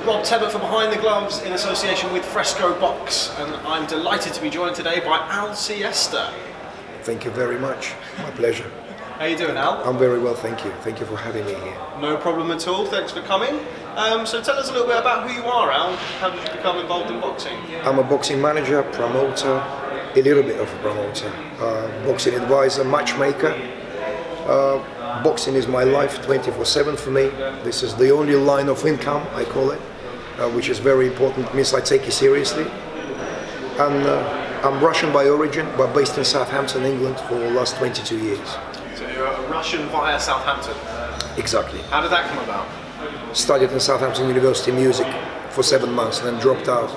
Rob Tebbutt for Behind the Gloves in association with Fresco Box, and I'm delighted to be joined today by Al Siesta. Thank you very much. My pleasure. How you doing, Al? I'm very well, thank you. Thank you for having me here. No problem at all. Thanks for coming. So tell us a little bit about who you are, Al. How did you become involved in boxing? I'm a boxing manager, promoter, a little bit of a promoter, boxing advisor, matchmaker. Boxing is my life 24/7 for me. This is the only line of income, I call it, which is very important. It means I take it seriously. And I'm Russian by origin, but based in Southampton, England for the last 22 years. So you're a Russian via Southampton? Exactly. How did that come about? Studied in Southampton University music for 7 months and then dropped out.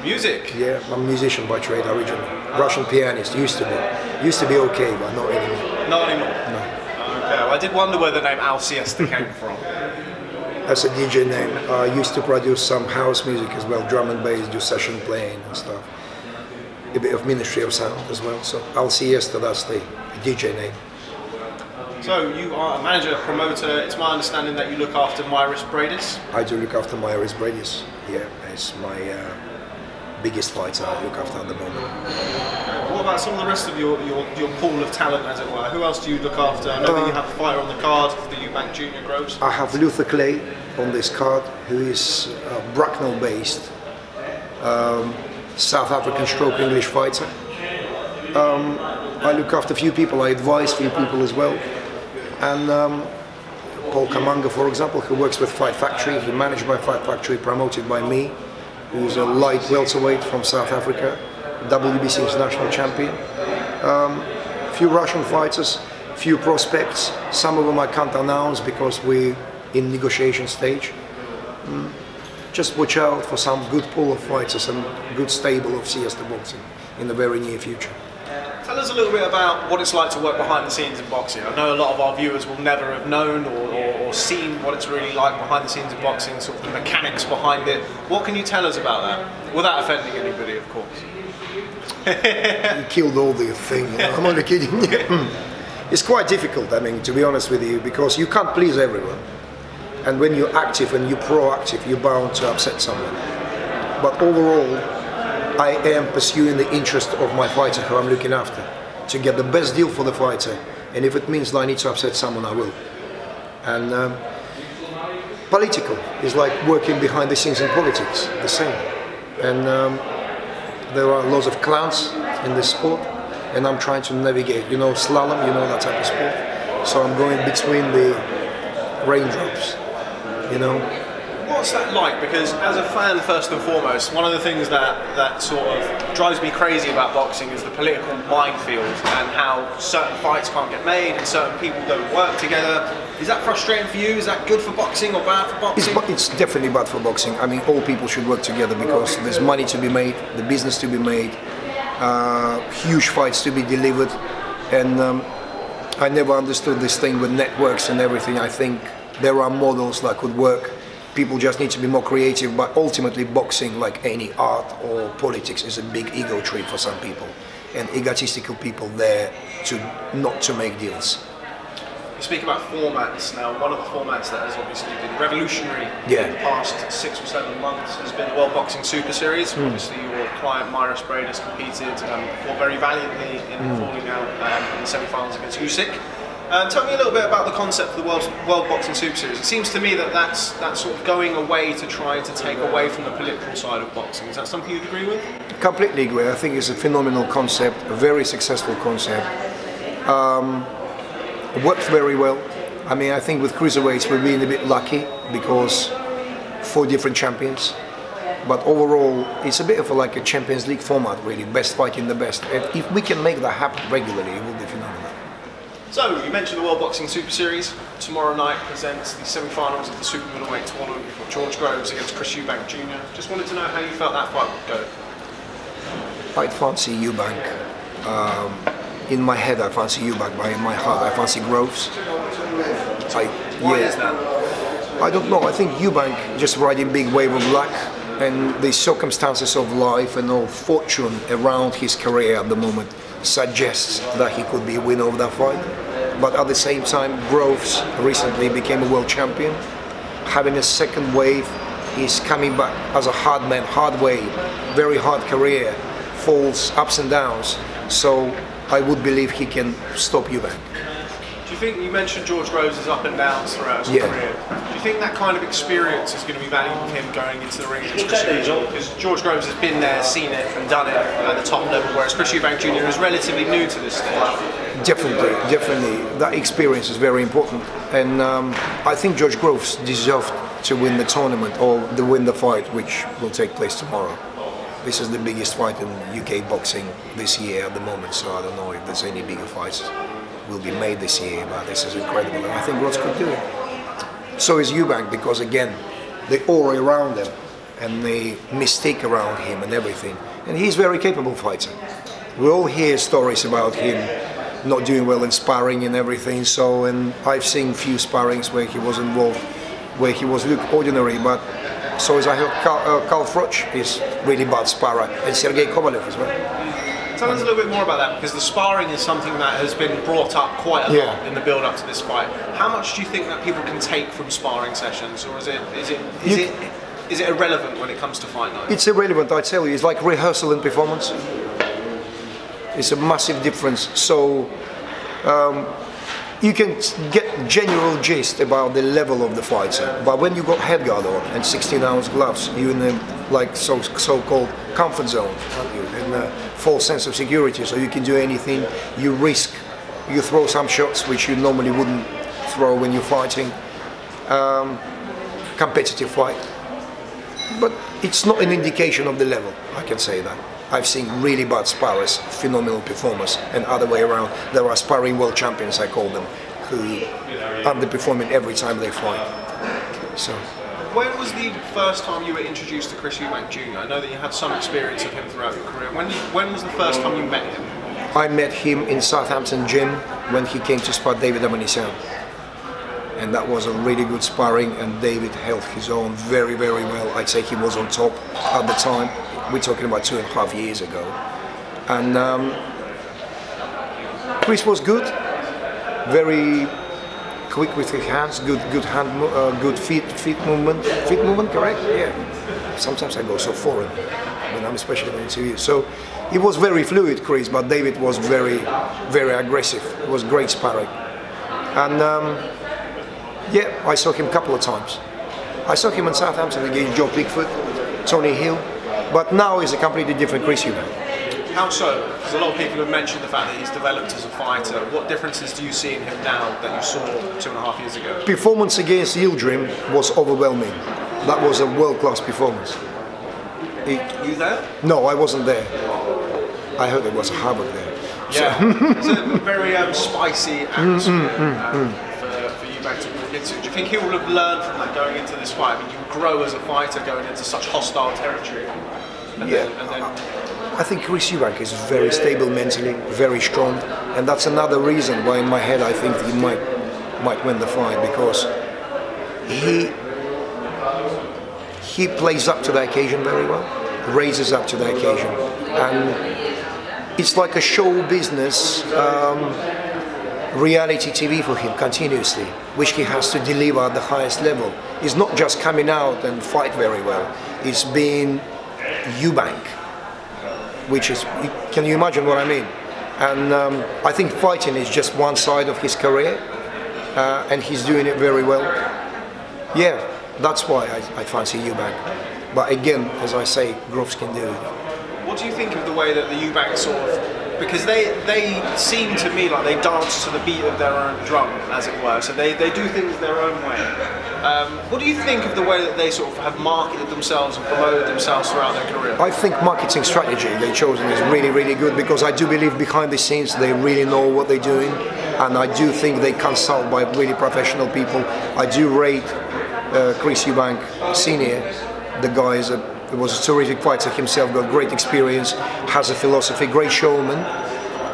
Music? Yeah, I'm a musician by trade originally. Russian pianist, used to be. Used to be okay, but not anymore. Not anymore? No. Okay, well, I did wonder where the name Al Siesta came from. That's a DJ name. I used to produce some house music as well, drum and bass, do session playing and stuff. A bit of Ministry of Sound as well. So Al Siesta, that's the DJ name. So you are a manager, promoter. It's my understanding that you look after Myris Bradis. I do look after Myris Bradis. Yeah, it's my biggest fighter I look after at the moment. What about some of the rest of your pool of talent, as it were? Who else do you look after? I know that you have a fighter on the card for the Eubank Junior Groves. I have Luther Clay on this card, who is Bracknell-based South African stroke English fighter. I look after a few people, I advise a few people as well. And Paul Kamanga, for example, who works with Fight Factory, he managed by Fight Factory, promoted by me, who's a light welterweight from South Africa, WBC international champion. A few Russian fighters, few prospects, some of them I can't announce because we're in negotiation stage. Just watch out for some good pool of fighters and good stable of Siesta boxing in the very near future. Tell us a little bit about what it's like to work behind the scenes in boxing. I know a lot of our viewers will never have known or seen what it's really like behind the scenes in boxing, sort of the mechanics behind it. What can you tell us about that? Without offending anybody, of course. You killed all the thing, I'm only kidding. It's quite difficult, I mean, to be honest with you, because you can't please everyone. And when you're active and you're proactive, you're bound to upset someone. But overall, I am pursuing the interest of my fighter who I'm looking after, to get the best deal for the fighter, and if it means that I need to upset someone, I will. And political is like working behind the scenes in politics, the same. And there are lots of clowns in this sport, and I'm trying to navigate, you know, slalom, you know, that type of sport. So I'm going between the raindrops, you know. What's that like? Because as a fan, first and foremost, one of the things that sort of drives me crazy about boxing is the political minefield and how certain fights can't get made and certain people don't work together. Is that frustrating for you? Is that good for boxing or bad for boxing? It's definitely bad for boxing. I mean, all people should work together because there's money to be made, the business to be made, huge fights to be delivered. And I never understood this thing with networks and everything. I think there are models that could work. People just need to be more creative, but ultimately boxing, like any art or politics, is a big ego trip for some people, and egotistical people there not to make deals. You speak about formats now. One of the formats that has obviously been revolutionary in the past 6 or 7 months has been the World Boxing Super Series. Obviously your client Myris Bradis competed, fought very valiantly in falling out in the semi-finals against Usyk. Tell me a little bit about the concept of the World Boxing Super Series. It seems to me that that's sort of going away to try to take away from the political side of boxing. Is that something you'd agree with? Completely agree. I think it's a phenomenal concept, a very successful concept. It worked very well. I mean, I think with cruiserweights we've been a bit lucky because 4 different champions. But overall, it's a bit of like a Champions League format, really. Best fighting the best. And if we can make that happen regularly, it will be phenomenal. So, you mentioned the World Boxing Super Series. Tomorrow night presents the semi-finals of the super middleweight tournament. You've got George Groves against Eubank Jr. Just wanted to know how you felt that fight would go. I'd fancy Eubank. In my head I fancy Eubank, but in my heart I fancy Groves. Why is that? I don't know. I think Eubank just riding big wave of luck and the circumstances of life and all fortune around his career at the moment suggests that he could be a winner of that fight. But at the same time, Groves recently became a world champion, having a second wave He's coming back as a hard man, hard way, very hard career, falls, ups and downs. So I would believe he can stop Eubank. Do you think, you mentioned George Groves' up and downs throughout his career, do you think that kind of experience is going to be valuable for him going into the ring against Chris Eubank? Because George Groves has been there, seen it and done it at the top level, whereas Chris Eubank Jr. is relatively new to this stage. Definitely. That experience is very important. And I think George Groves deserved to win the tournament or to win the fight, which will take place tomorrow. This is the biggest fight in UK boxing this year at the moment, so I don't know if there's any bigger fights will be made this year, but this is incredible, and I think Groves could do it. So is Eubank, because again, the aura around him and the mystique around him and everything, and he's a very capable fighter. We all hear stories about him not doing well in sparring and everything, so, and I've seen few sparrings where he was involved, where he was looked ordinary, but so as I heard Karl Froch is really bad sparrer, and Sergey Kovalev as well. Tell us a little bit more about that, because the sparring is something that has been brought up quite a lot in the build-up to this fight. How much do you think that people can take from sparring sessions, or is it irrelevant when it comes to fight night? It's irrelevant, I tell you. It's like rehearsal and performance. It's a massive difference. So you can get general gist about the level of the fighter, but when you got headguard on and 16-ounce gloves, you're in a like so-called comfort zone, aren't you? In a false sense of security, so you can do anything. You risk, you throw some shots which you normally wouldn't throw when you're fighting. Competitive fight, but it's not an indication of the level, I can say that. I've seen really bad sparrers, phenomenal performers, and other way around. There are sparring world champions, I call them, who underperforming every time they fight. So. When was the first time you were introduced to Chris Eubank Jr.? I know that you had some experience of him throughout your career. When was the first time you met him? I met him in Southampton gym when he came to spar David Amanisian. And that was a really good sparring, and David held his own very, very well. I'd say he was on top at the time. We're talking about 2.5 years ago. And Chris was good, very quick with his hands, good hand, good feet movement. Feet movement, correct? Yeah. Sometimes I go so foreign when I'm especially in interviews. So he was very fluid, Chris, but David was very, very aggressive. It was great sparring. And yeah, I saw him a couple of times. I saw him in Southampton against Joe Pickford, Tony Hill, but now he's a completely different Chris Eubank. How so? Because a lot of people have mentioned the fact that he's developed as a fighter. What differences do you see in him now that you saw 2.5 years ago? Performance against Yildirim was overwhelming. That was a world-class performance. You there? No, I wasn't there. I heard there was a Harvard there. Yeah, so. It's a very spicy atmosphere for Eubank to walk into. Do you think he will have learned from that going into this fight? I mean, you grow as a fighter going into such hostile territory. And then I think Chris Eubank is very stable mentally, very strong, and that's another reason why in my head I think he might win the fight, because he plays up to the occasion very well, raises up to the occasion, and it's like a show business, reality TV for him continuously, which he has to deliver at the highest level. He's not just coming out and fight very well, it's being Eubank, which is, can you imagine what I mean? And I think fighting is just one side of his career, and he's doing it very well. Yeah, that's why I fancy Eubank. But again, as I say, Groves can do it. What do you think of the way that the Eubank sort of, because they seem to me like they dance to the beat of their own drum, as it were, so they do things their own way. What do you think of the way that they sort of have marketed themselves and promoted themselves throughout their career? I think marketing strategy they've chosen is really, really good, because I do believe behind the scenes they really know what they're doing, and I do think they consult by really professional people. I do rate Chris Eubank Senior. The guy was a terrific fighter himself, got great experience, has a philosophy, great showman,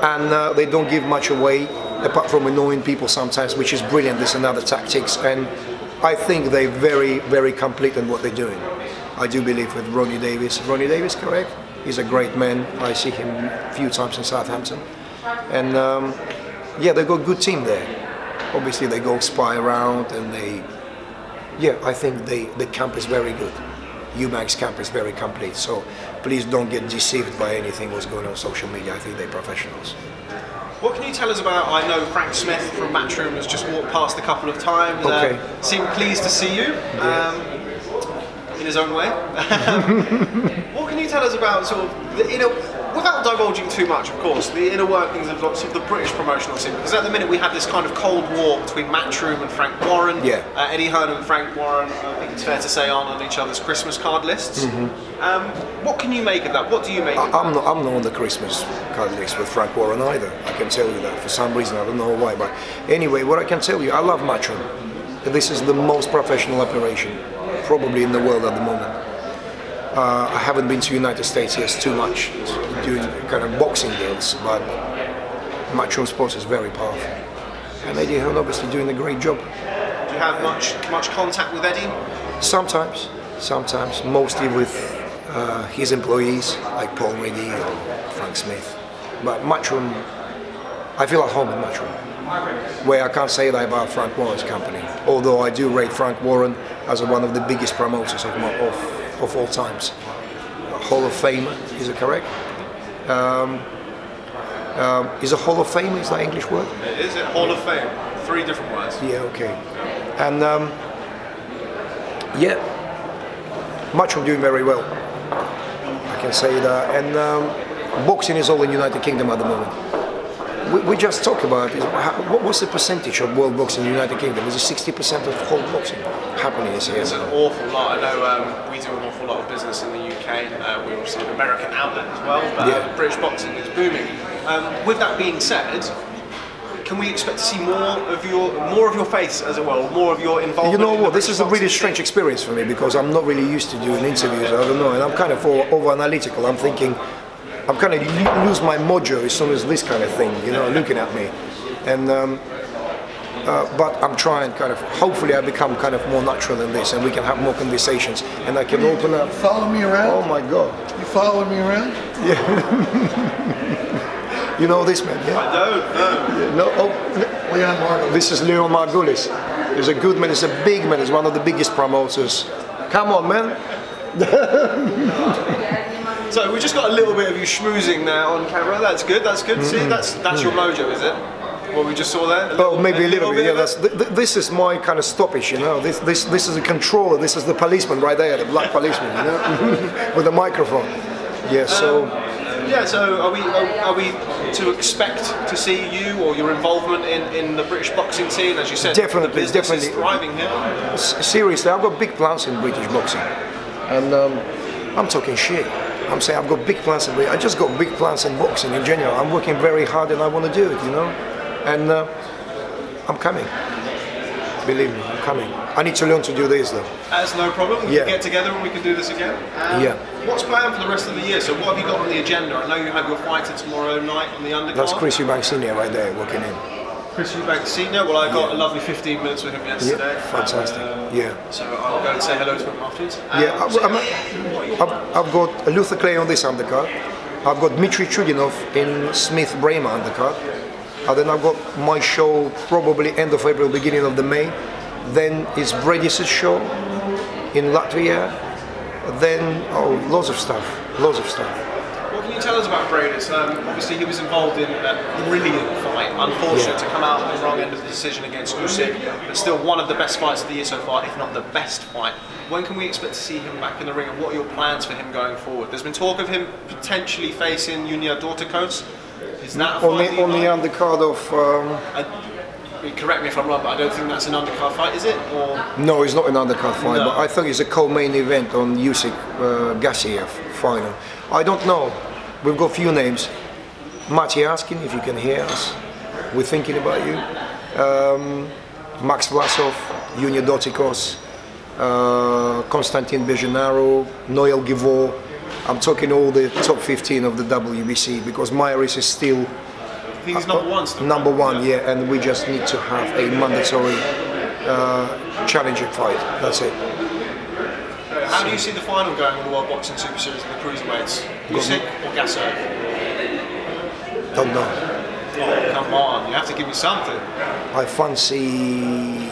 and they don't give much away apart from annoying people sometimes, which is brilliant. There's another tactics, and I think they're very, very complete in what they're doing. I do believe with Ronnie Davis. Ronnie Davis, correct? He's a great man. I see him a few times in Southampton, and yeah, they've got a good team there. Obviously, they go spy around, and I think the camp is very good. Eubank's camp is very complete. So please don't get deceived by anything what's going on social media. I think they're professionals. What can you tell us about, I know Frank Smith from Matchroom has just walked past a couple of times, okay. Seemed pleased to see you, in his own way. What can you tell us about sort of the inner, without divulging too much of course, the inner workings of lots of the British promotional scene? Because at the minute we have this kind of cold war between Matchroom and Frank Warren. Yeah. Eddie Hearn and Frank Warren, I think it's fair to say, aren't on each other's Christmas card lists. What can you make of that? What do you make of that? I'm not on the Christmas card list with Frank Warren either. I can tell you that for some reason, I don't know why. But anyway, what I can tell you, I love Matchroom. This is the most professional operation probably in the world at the moment. I haven't been to United States yet too much, doing kind of boxing deals, but Matchroom Sports is very powerful. And Eddie Hearn obviously doing a great job. Do you have much contact with Eddie? Sometimes, mostly with his employees, like Paul Reedy or Frank Smith. But Matchroom, I feel at home in Matchroom, where I can't say that about Frank Warren's company, although I do rate Frank Warren as one of the biggest promoters of all times. Hall of Famer, is it correct? Is a Hall of Fame, is that English word? It is a Hall of Fame, 3 different words. Yeah, okay. And yeah, Matchroom doing very well, I can say that. And boxing is all in United Kingdom at the moment. We just talked about it. What's the percentage of world boxing in the United Kingdom? Is it 60% of whole boxing happening is here? It's an awful lot. I know we do an awful lot of business in the UK. We're obviously an American outlet as well, but British boxing is booming. With that being said, can we expect to see more of your face, as well, more of your involvement? You know what? This is a really strange experience for me because I'm not really used to doing interviews. I don't know, and I'm kind of over analytical. I'm thinking. I'm kind of lose my mojo as soon as this kind of thing, you know, looking at me, and but I'm trying kind of. Hopefully, I become kind of more natural than this, and we can have more conversations, and I can open up. You follow me around? Oh my God! You following me around? Yeah. You know this man? Yeah. I don't. No. Oh, Leon Margulis. this is Leon Margulis. He's a good man. He's a big man. He's one of the biggest promoters. Come on, man. So we just got a little bit of you schmoozing there on camera. That's good. That's good. See, that's your mojo, is it? What we just saw there? Maybe a little bit. Yeah, this is my kind of stoppage. You know, this is the controller. This is the policeman right there, the black policeman. You know, with the microphone. Yeah. So. Yeah. So are we to expect to see you or your involvement in the British boxing scene, as you said? Definitely, the business definitely. is thriving here. Seriously, I've got big plans in British boxing, and I'm talking shit. I'm saying I've got big plans in I just got big plans in boxing in general. I'm working very hard and I want to do it, you know. And I'm coming. Believe me, I'm coming. I need to learn to do this though. That's no problem. We can get together and we can do this again. Yeah. What's planned for the rest of the year? So what have you got on the agenda? I know you have your fighter tomorrow night on the undercard. That's Groves-Eubank Senior right there walking in. Groves-Eubank Senior. Well, I got a lovely 15 minutes with him yesterday. Yeah, fantastic. So I'll go and say hello to him afterwards. I've got Luther Clay on this undercard. I've got Dmitry Chudinov in Smith Brahma undercard. And then I've got my show probably end of April, beginning of the May. Then it's Bredis' show in Latvia. Then lots of stuff. What can you tell us about Bredis? Obviously he was involved in a brilliant fight. Unfortunate to come out on the wrong end of the decision against Usyk, but still one of the best fights of the year so far, if not the best fight. When can we expect to see him back in the ring, and what are your plans for him going forward? There's been talk of him potentially facing Junior Dorticos. Is that a fight on the undercard of? Correct me if I'm wrong, but I don't think that's an undercard fight, is it? Or no, it's not an undercard fight, but I think it's a co-main event on Usyk Gassiev final. I don't know. We've got a few names. Mati asking if you can hear us. We're thinking about you. Max Vlasov, Junior Dorticos, Konstantin Bejenaro, Noel Givor. I'm talking all the top 15 of the WBC because Myris is still. I think he's number one still. Number one, yeah, and we just need to have a mandatory challenging fight. That's it. How do you see the final going in the World Boxing Super Series in the cruiserweights? Usyk or Gassiev? Don't know. Oh, come on, you have to give me something. I fancy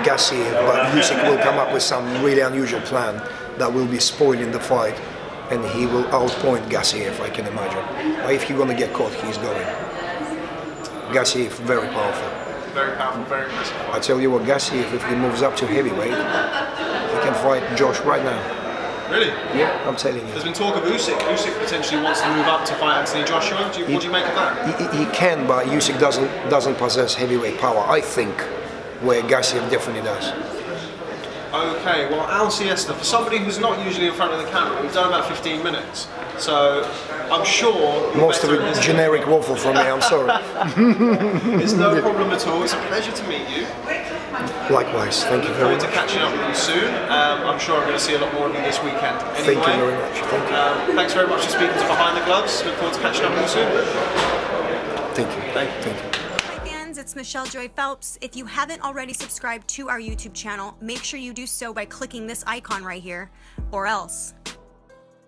Gassiev, but Usyk will come up with some really unusual plan that will be spoiling the fight, and he will outpoint Gassiev, I can imagine. But if he's gonna get caught, he's going. Gassiev, very powerful. Very powerful, very impressive. I tell you what, Gassiev, if he moves up to heavyweight, he can fight Josh right now. Really? Yeah, I'm telling you. There's been talk of Usyk. Usyk potentially wants to move up to fight Anthony Joshua. What do you make of that? He can, but Usyk doesn't possess heavyweight power, I think, where Gassiev definitely does. Okay, well, Al Siesta, for somebody who's not usually in front of the camera, we've done about 15 minutes. So I'm sure most of it generic waffle from me, I'm sorry. It's no problem at all. It's a pleasure to meet you. Likewise, thank you very much. Look forward to catching up with you soon. I'm sure I'm going to see a lot more of you this weekend. Anyway, thank you very much. Thank you. Thanks very much for speaking to Behind the Gloves. Look forward to catching up with you soon. Thank you. Thank you. Thank you. It's Michelle Joy Phelps. If you haven't already subscribed to our YouTube channel, make sure you do so by clicking this icon right here, or else.